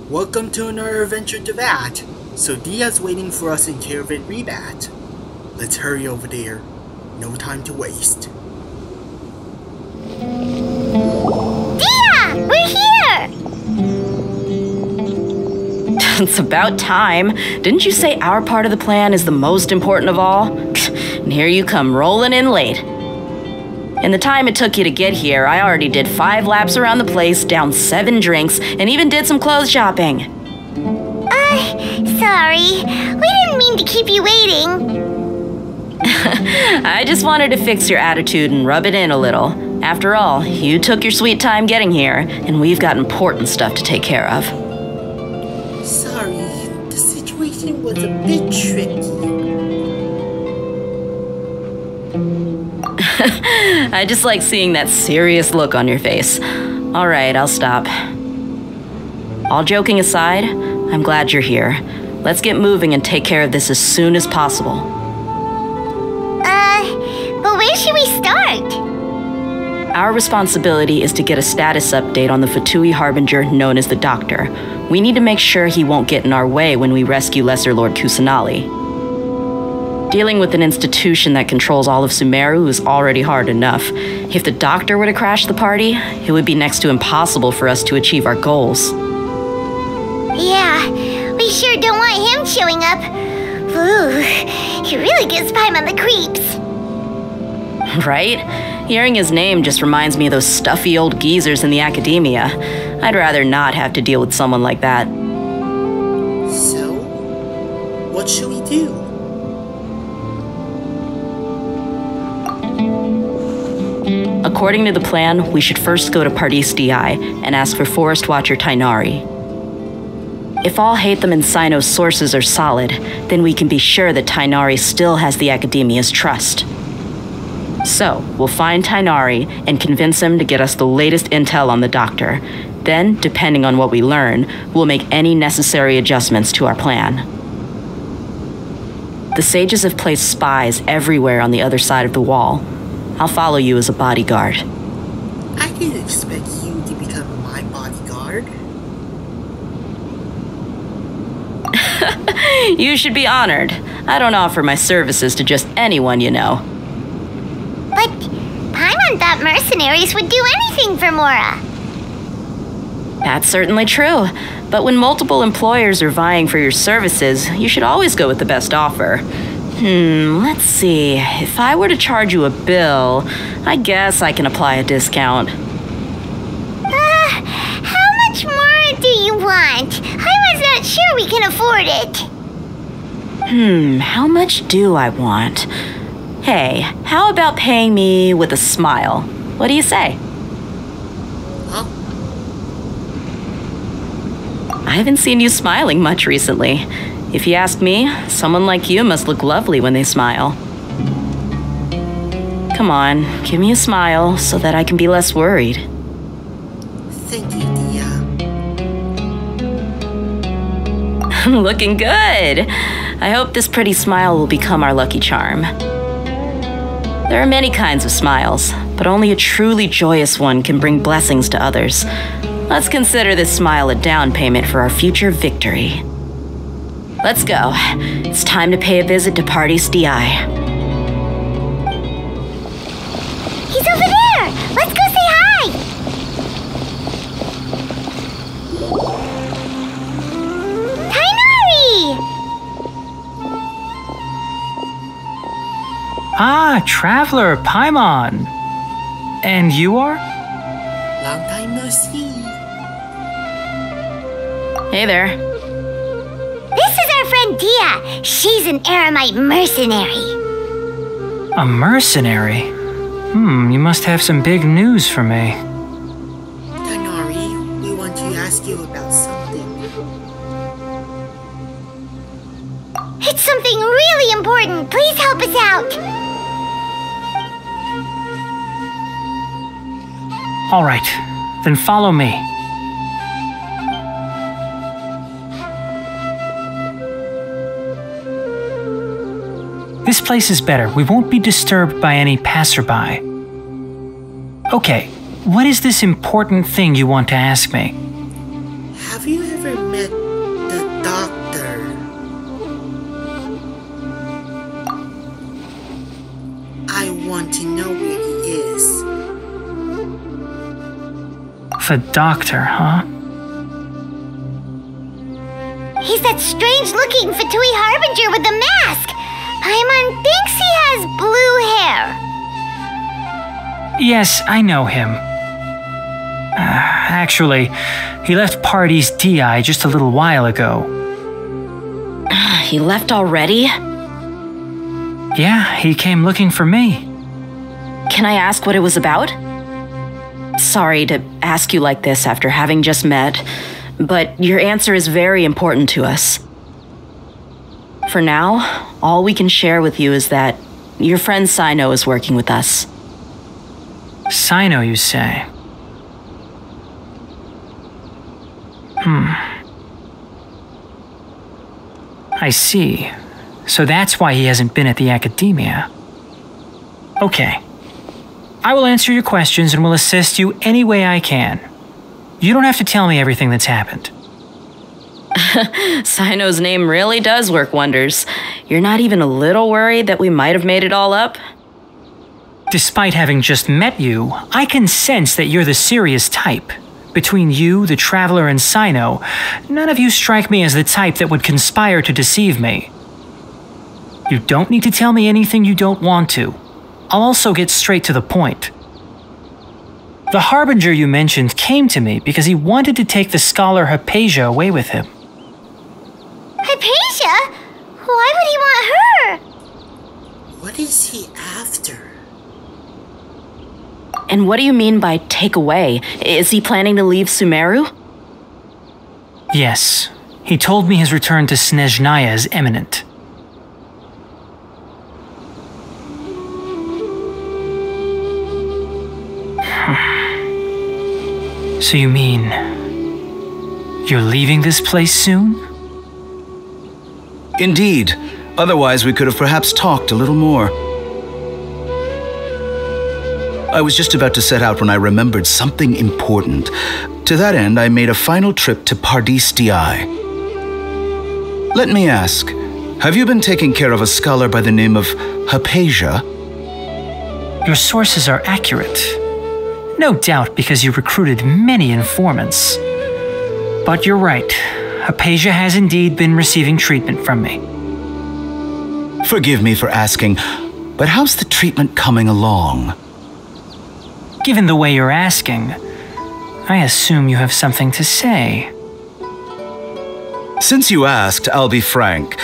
Welcome to another adventure to that. So Dehya's waiting for us in Caravan Rebat. Let's hurry over there. No time to waste. Dehya! We're here! It's about time. Didn't you say our part of the plan is the most important of all? And here you come rolling in late. In the time it took you to get here, I already did 5 laps around the place, downed 7 drinks, and even did some clothes shopping. Sorry. We didn't mean to keep you waiting. I just wanted to fix your attitude and rub it in a little. After all, you took your sweet time getting here, and we've got important stuff to take care of. Sorry, the situation was a bit tricky. I just like seeing that serious look on your face. All right, I'll stop. All joking aside, I'm glad you're here. Let's get moving and take care of this as soon as possible. But where should we start? Our responsibility is to get a status update on the Fatui Harbinger known as the Doctor. We need to make sure he won't get in our way when we rescue Lesser Lord Kusanali. Dealing with an institution that controls all of Sumeru is already hard enough. If the Doctor were to crash the party, it would be next to impossible for us to achieve our goals. Yeah, we sure don't want him showing up. Ooh, he really gives Paimon the creeps. Right? Hearing his name just reminds me of those stuffy old geezers in the academia. I'd rather not have to deal with someone like that. So, what should we do? According to the plan, we should first go to Pardis Di and ask for Forest Watcher Tainari. If all Hatham and Cyno's sources are solid, then we can be sure that Tainari still has the Academia's trust. So, we'll find Tainari and convince him to get us the latest intel on the Doctor. Then, depending on what we learn, we'll make any necessary adjustments to our plan. The sages have placed spies everywhere on the other side of the wall. I'll follow you as a bodyguard. I didn't expect you to become my bodyguard. You should be honored. I don't offer my services to just anyone you know. But Paimon thought mercenaries would do anything for Mora. That's certainly true. But when multiple employers are vying for your services, you should always go with the best offer. Let's see. If I were to charge you a bill, I guess I can apply a discount. How much more do you want? I was not sure we can afford it. How much do I want? Hey, how about paying me with a smile? What do you say? Huh? I haven't seen you smiling much recently. If you ask me, someone like you must look lovely when they smile. Come on, give me a smile so that I can be less worried. Thank you, Dehya. Looking good! I hope this pretty smile will become our lucky charm. There are many kinds of smiles, but only a truly joyous one can bring blessings to others. Let's consider this smile a down payment for our future victory. Let's go. It's time to pay a visit to Pardis Di. He's over there! Let's go say hi! Tainari! Ah, Traveler, Paimon. And you are? Long time no see. Hey there. This is our friend Dehya. She's an Aramite mercenary. A mercenary? You must have some big news for me. Tainari, we want to ask you about something. It's something really important. Please help us out. All right, then follow me. This place is better. We won't be disturbed by any passerby. Okay, what is this important thing you want to ask me? Have Have you ever met the doctor? I want to know where he is. The doctor, huh? He's that strange-looking Fatui Harbinger with the mask. Paimon thinks he has blue hair. Yes, I know him. Actually, he left Party's DI just a little while ago. He left already? Yeah, he came looking for me. Can I ask what it was about? Sorry to ask you like this after having just met, but your answer is very important to us. For now, all we can share with you is that your friend Cyno is working with us. Cyno, you say? I see. So that's why he hasn't been at the academia. Okay. I will answer your questions and will assist you any way I can. You don't have to tell me everything that's happened. Cyno's name really does work wonders. You're not even a little worried that we might have made it all up? Despite having just met you, I can sense that you're the serious type. Between you, the Traveler, and Cyno, none of you strike me as the type that would conspire to deceive me. You don't need to tell me anything you don't want to. I'll also get straight to the point. The Harbinger you mentioned came to me because he wanted to take the scholar Hypatia away with him. Hypatia? Why would he want her? What is he after? And what do you mean by take away? Is he planning to leave Sumeru? Yes. He told me his return to Snezhnaya is imminent. So you mean you're leaving this place soon? Indeed. Otherwise, we could have perhaps talked a little more. I was just about to set out when I remembered something important. To that end, I made a final trip to Pardis DI. Let me ask, have you been taking care of a scholar by the name of Hypatia? Your sources are accurate. No doubt because you recruited many informants. But you're right. Hypatia has indeed been receiving treatment from me. Forgive me for asking, but how's the treatment coming along? Given the way you're asking, I assume you have something to say. Since you asked, I'll be frank.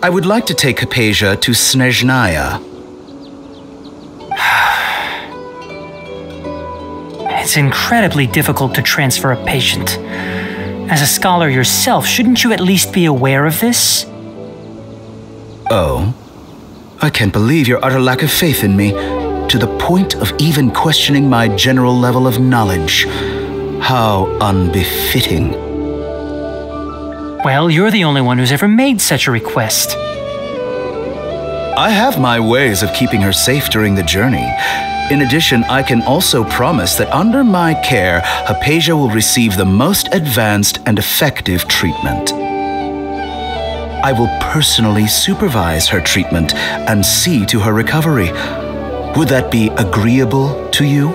I would like to take Hypatia to Snezhnaya. It's incredibly difficult to transfer a patient. As a scholar yourself, shouldn't you at least be aware of this? Oh, I can't believe your utter lack of faith in me, to the point of even questioning my general level of knowledge. How unbefitting. Well, you're the only one who's ever made such a request. I have my ways of keeping her safe during the journey. In addition, I can also promise that under my care, Hypatia will receive the most advanced and effective treatment. I will personally supervise her treatment and see to her recovery. Would that be agreeable to you?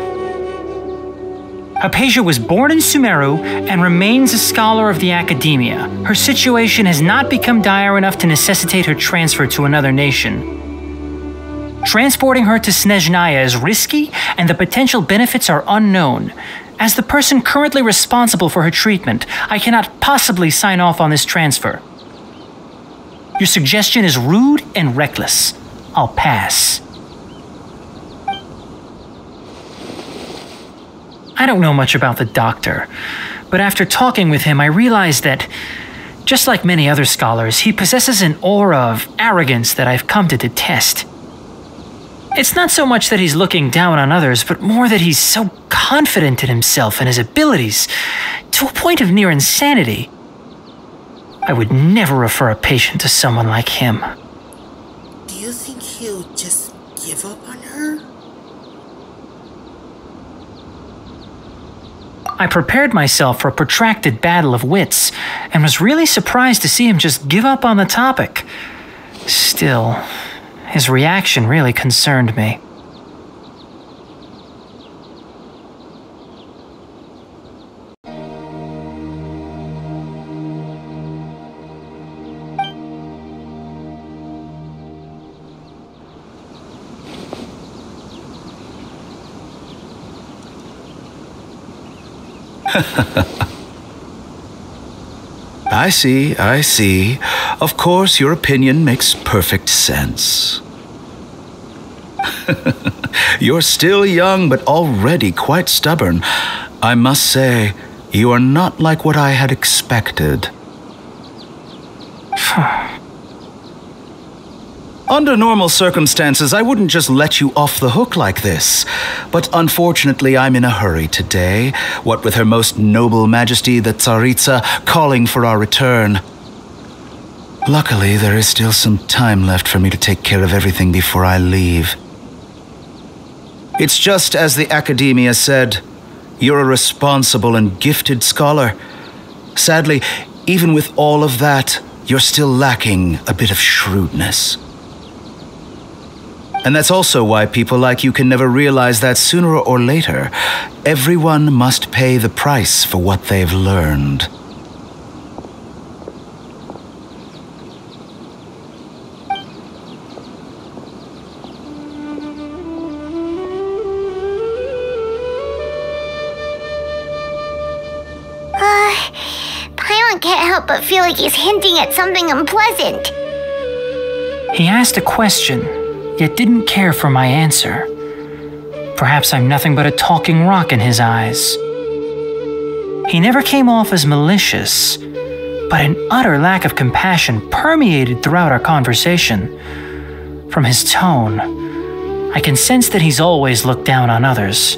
Hypatia was born in Sumeru and remains a scholar of the academia. Her situation has not become dire enough to necessitate her transfer to another nation. Transporting her to Snezhnaya is risky, and the potential benefits are unknown. As the person currently responsible for her treatment, I cannot possibly sign off on this transfer. Your suggestion is rude and reckless. I'll pass. I don't know much about the doctor, but after talking with him, I realized that, just like many other scholars, he possesses an aura of arrogance that I've come to detest. It's not so much that he's looking down on others, but more that he's so confident in himself and his abilities, to a point of near insanity. I would never refer a patient to someone like him. Do you think he'll just give up on her? I prepared myself for a protracted battle of wits, and was really surprised to see him just give up on the topic. Still, his reaction really concerned me. I see. Of course, your opinion makes perfect sense. You're still young, but already quite stubborn. I must say, you are not like what I had expected. Under normal circumstances, I wouldn't just let you off the hook like this. But unfortunately, I'm in a hurry today, what with Her Most Noble Majesty the Tsaritsa calling for our return. Luckily, there is still some time left for me to take care of everything before I leave. It's just as the Academia said, you're a responsible and gifted scholar. Sadly, even with all of that, you're still lacking a bit of shrewdness. And that's also why people like you can never realize that sooner or later, everyone must pay the price for what they've learned. Paimon can't help but feel like he's hinting at something unpleasant. He asked a question, yet didn't care for my answer. Perhaps I'm nothing but a talking rock in his eyes. He never came off as malicious, but an utter lack of compassion permeated throughout our conversation. From his tone, I can sense that he's always looked down on others.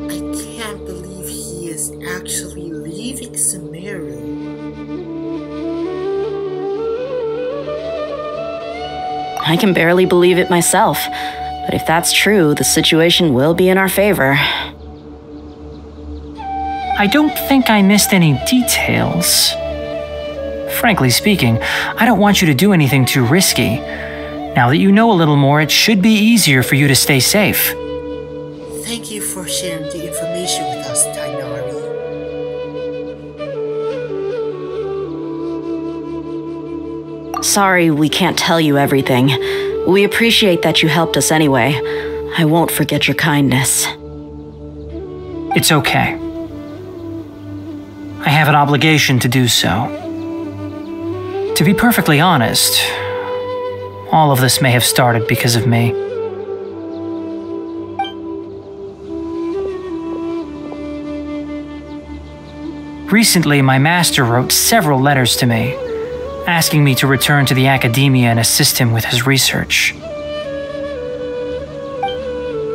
I can't believe he is actually leaving Sumeru. I can barely believe it myself, but if that's true, the situation will be in our favor. I don't think I missed any details. Frankly speaking, I don't want you to do anything too risky. Now that you know a little more, it should be easier for you to stay safe. Thank you for sharing the information with us, Tainari. Sorry we can't tell you everything. We appreciate that you helped us anyway. I won't forget your kindness. It's okay. I have an obligation to do so. To be perfectly honest, all of this may have started because of me. Recently, my master wrote several letters to me, asking me to return to the Academia and assist him with his research.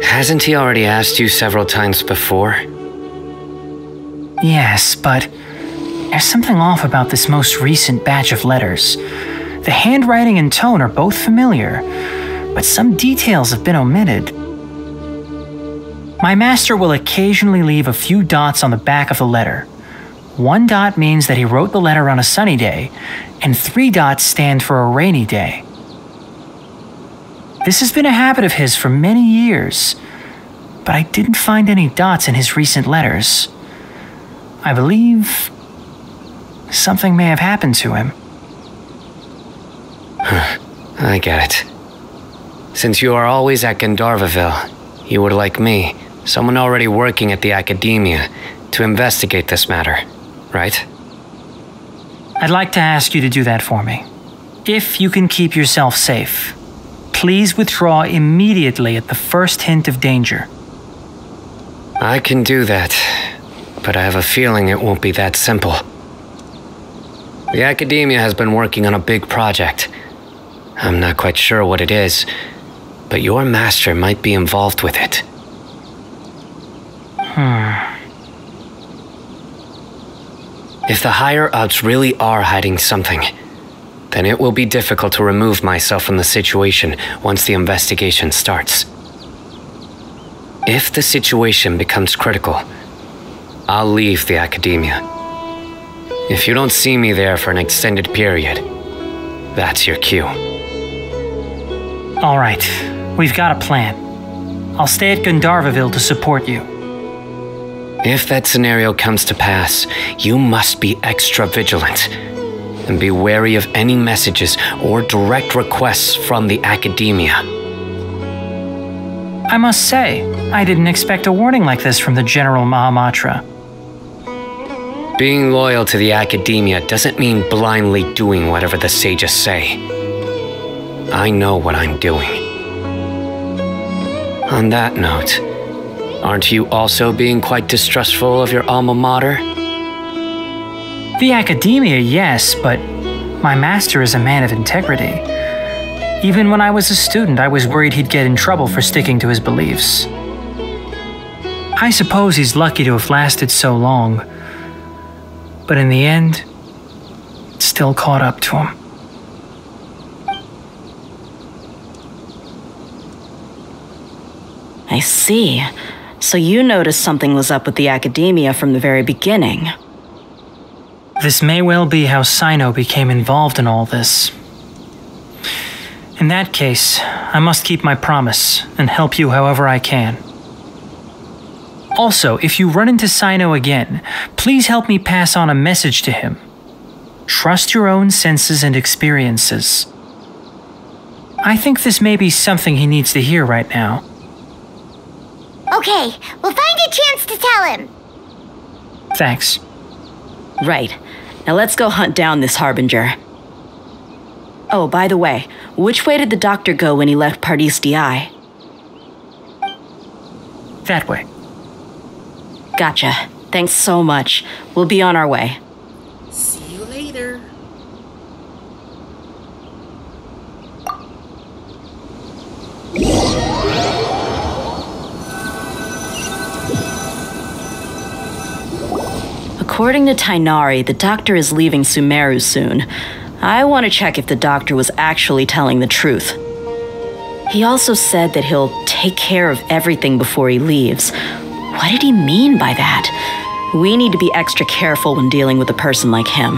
Hasn't he already asked you several times before? Yes, but there's something off about this most recent batch of letters. The handwriting and tone are both familiar, but some details have been omitted. My master will occasionally leave a few dots on the back of the letter. 1 dot means that he wrote the letter on a sunny day, and 3 dots stand for a rainy day. This has been a habit of his for many years, but I didn't find any dots in his recent letters. I believe something may have happened to him. I get it. Since you are always at Gandharvaville, you would like me, someone already working at the Academia, to investigate this matter, right? I'd like to ask you to do that for me. If you can keep yourself safe, please withdraw immediately at the first hint of danger. I can do that, but I have a feeling it won't be that simple. The Academia has been working on a big project. I'm not quite sure what it is, but your master might be involved with it. If the higher-ups really are hiding something, then it will be difficult to remove myself from the situation once the investigation starts. If the situation becomes critical, I'll leave the academia. If you don't see me there for an extended period, that's your cue. All right, we've got a plan. I'll stay at Gandharvaville to support you. If that scenario comes to pass, you must be extra vigilant and be wary of any messages or direct requests from the academia. I must say, I didn't expect a warning like this from the General Mahamatra. Being loyal to the academia doesn't mean blindly doing whatever the sages say. I know what I'm doing. On that note, aren't you also being quite distrustful of your alma mater? The academia, yes, but my master is a man of integrity. Even when I was a student, I was worried he'd get in trouble for sticking to his beliefs. I suppose he's lucky to have lasted so long, but in the end, it still caught up to him. I see. So you noticed something was up with the academia from the very beginning. This may well be how Cyno became involved in all this. In that case, I must keep my promise and help you however I can. Also, if you run into Cyno again, please help me pass on a message to him. Trust your own senses and experiences. I think this may be something he needs to hear right now. Okay, we'll find a chance to tell him. Thanks. Right. Now let's go hunt down this Harbinger. Oh, by the way, which way did the doctor go when he left Pardis Di? That way. Gotcha. Thanks so much. We'll be on our way. See you later. According to Tainari, the doctor is leaving Sumeru soon. I want to check if the doctor was actually telling the truth. He also said that he'll take care of everything before he leaves. What did he mean by that? We need to be extra careful when dealing with a person like him.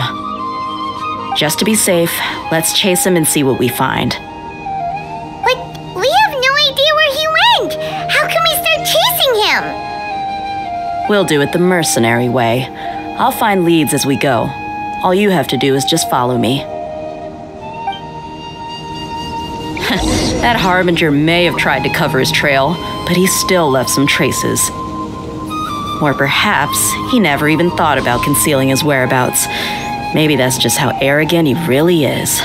Just to be safe, let's chase him and see what we find. But we have no idea where he went. How can we start chasing him? We'll do it the mercenary way. I'll find leads as we go. All you have to do is just follow me. That Harbinger may have tried to cover his trail, but he still left some traces. Or perhaps he never even thought about concealing his whereabouts. Maybe that's just how arrogant he really is.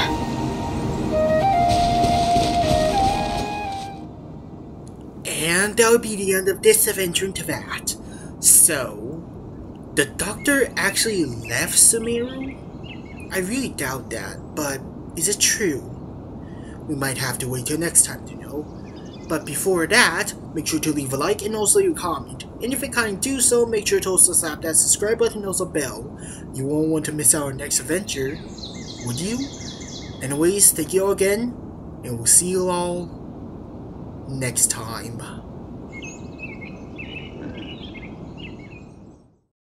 And that would be the end of this adventure into that. So, the doctor actually left Sumeru? I really doubt that, but is it true? We might have to wait till next time to know. But before that, make sure to leave a like and also your comment. And if you can't do so, make sure to also slap that subscribe button and also bell. You won't want to miss our next adventure, would you? Anyways, thank you all again, and we'll see you all next time.